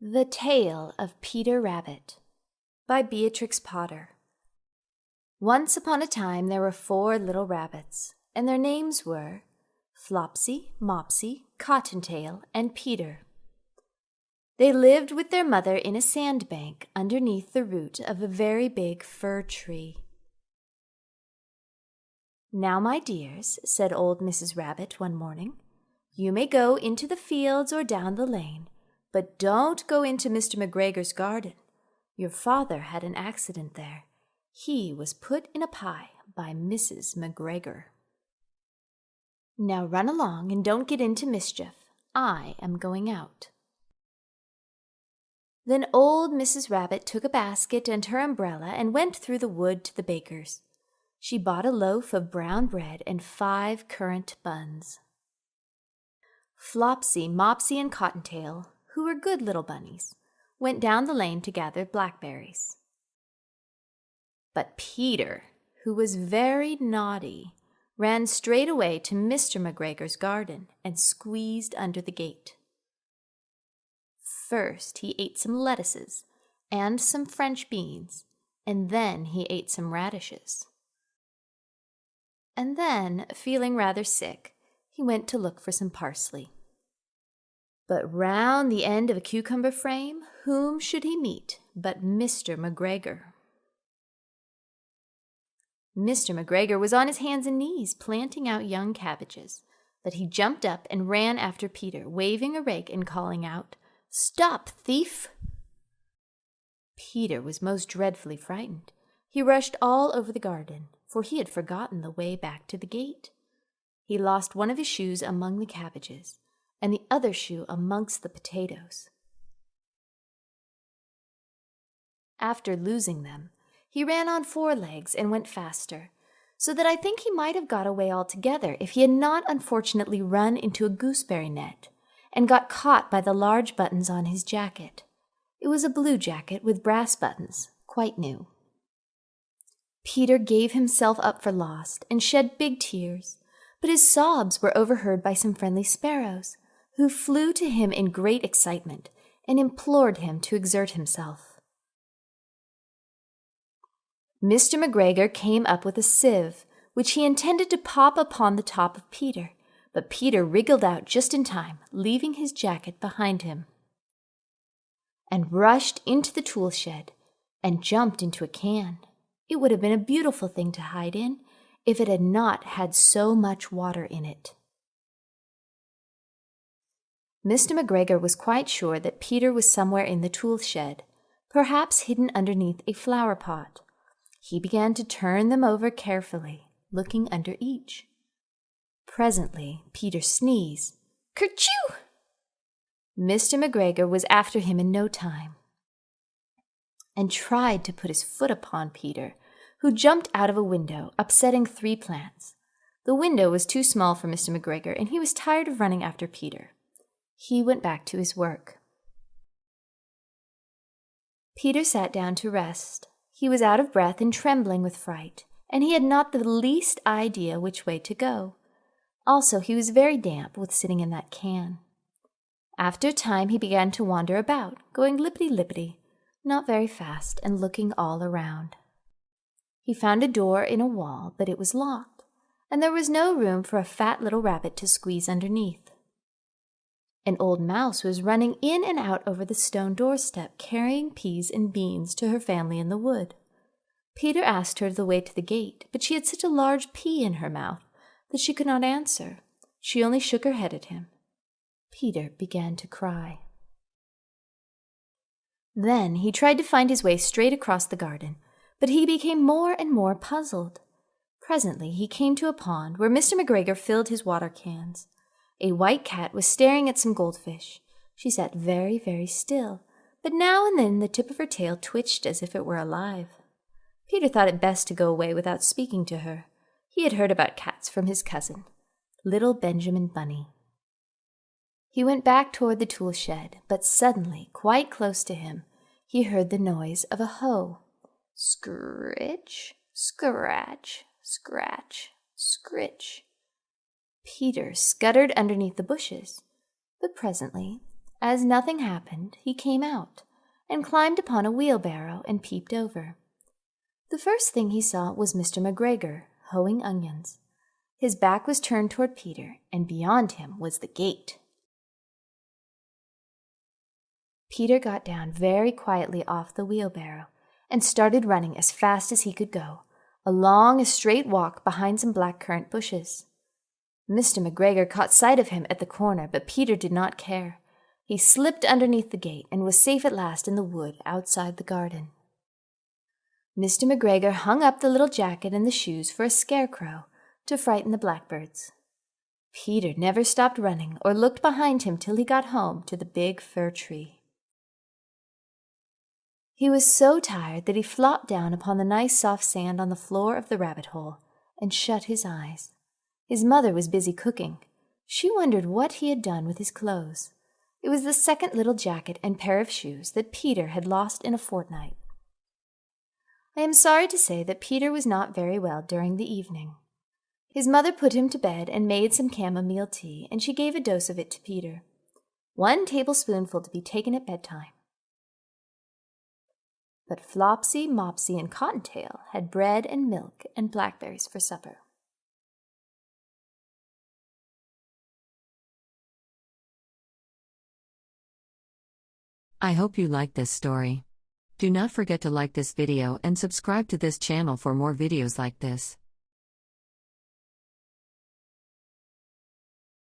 The Tale of Peter Rabbit by Beatrix Potter. Once upon a time there were 4 little rabbits, and their names were Flopsy, Mopsy, Cottontail, and Peter. They lived with their mother in a sandbank underneath the root of a very big fir tree. "Now, my dears," said old Mrs. Rabbit one morning, "you may go into the fields or down the lane, but don't go into Mr. Mcgregor's garden. Your father had an accident there. He was put in a pie by Mrs. Mcgregor. Now run along and don't get into mischief. I am going out." Then old Mrs. Rabbit took a basket and her umbrella and went through the wood to the baker's. She bought a loaf of brown bread and 5 currant buns. Flopsy, Mopsy, and Cottontail, who were good little bunnies, went down the lane to gather blackberries. But Peter, who was very naughty, ran straight away to Mr. Mcgregor's garden and squeezed under the gate. First he ate some lettuces and some French beans, and then he ate some radishes. And then, feeling rather sick, he went to look for some parsley. But round the end of a cucumber frame, whom should he meet but Mr. Mcgregor? Mr. Mcgregor was on his hands and knees planting out young cabbages, but he jumped up and ran after Peter, waving a rake and calling out, "Stop, thief!" Peter was most dreadfully frightened. He rushed all over the garden, for he had forgotten the way back to the gate. He lost one of his shoes among the cabbages, and the other shoe amongst the potatoes. After losing them, he ran on 4 legs and went faster, so that I think he might have got away altogether if he had not unfortunately run into a gooseberry net and got caught by the large buttons on his jacket. It was a blue jacket with brass buttons, quite new. Peter gave himself up for lost and shed big tears, but his sobs were overheard by some friendly sparrows, who flew to him in great excitement and implored him to exert himself. Mr. Mcgregor came up with a sieve, which he intended to pop upon the top of Peter, but Peter wriggled out just in time, leaving his jacket behind him, and rushed into the tool shed and jumped into a can. It would have been a beautiful thing to hide in if it had not had so much water in it. Mr. Mcgregor was quite sure that Peter was somewhere in the tool shed, perhaps hidden underneath a flower pot. He began to turn them over carefully, looking under each. Presently, Peter sneezed. "Kerchoo!" Mr. Mcgregor was after him in no time, and tried to put his foot upon Peter, who jumped out of a window, upsetting 3 plants. The window was too small for Mr. Mcgregor, and he was tired of running after Peter. He went back to his work. Peter sat down to rest. He was out of breath and trembling with fright, and he had not the least idea which way to go. Also, he was very damp with sitting in that can. After a time he began to wander about, going lippity-lippity, not very fast, and looking all around. He found a door in a wall, but it was locked, and there was no room for a fat little rabbit to squeeze underneath. An old mouse was running in and out over the stone doorstep, carrying peas and beans to her family in the wood. Peter asked her the way to the gate, but she had such a large pea in her mouth that she could not answer. She only shook her head at him. Peter began to cry. Then he tried to find his way straight across the garden, but he became more and more puzzled. Presently he came to a pond where Mr. Mcgregor filled his water cans. A white cat was staring at some goldfish. She sat very, very still, but now and then the tip of her tail twitched as if it were alive. Peter thought it best to go away without speaking to her. He had heard about cats from his cousin, little Benjamin Bunny. He went back toward the tool shed, but suddenly, quite close to him, he heard the noise of a hoe. Scritch, scratch, scratch, scritch. Peter scuttered underneath the bushes, but presently As nothing happened, he came out and climbed upon a wheelbarrow and peeped over. The first thing he saw was Mr. Mcgregor hoeing onions. His back was turned toward Peter, and beyond him was the gate. Peter got down very quietly off the wheelbarrow and started running as fast as he could go, along a straight walk behind some blackcurrant bushes. Mr. Mcgregor caught sight of him at the corner, but Peter did not care. He slipped underneath the gate and was safe at last in the wood outside the garden. Mr. Mcgregor hung up the little jacket and the shoes for a scarecrow to frighten the blackbirds. Peter never stopped running or looked behind him till he got home to the big fir tree. He was so tired that he flopped down upon the nice soft sand on the floor of the rabbit hole and shut his eyes. His mother was busy cooking. She wondered what he had done with his clothes. It was the second little jacket and pair of shoes that Peter had lost in a fortnight. I am sorry to say that Peter was not very well during the evening. His mother put him to bed and made some chamomile tea, and she gave a dose of it to Peter. 1 tablespoonful to be taken at bedtime. But Flopsy, Mopsy, and Cottontail had bread and milk and blackberries for supper. I hope you liked this story. Do not forget to like this video and subscribe to this channel for more videos like this.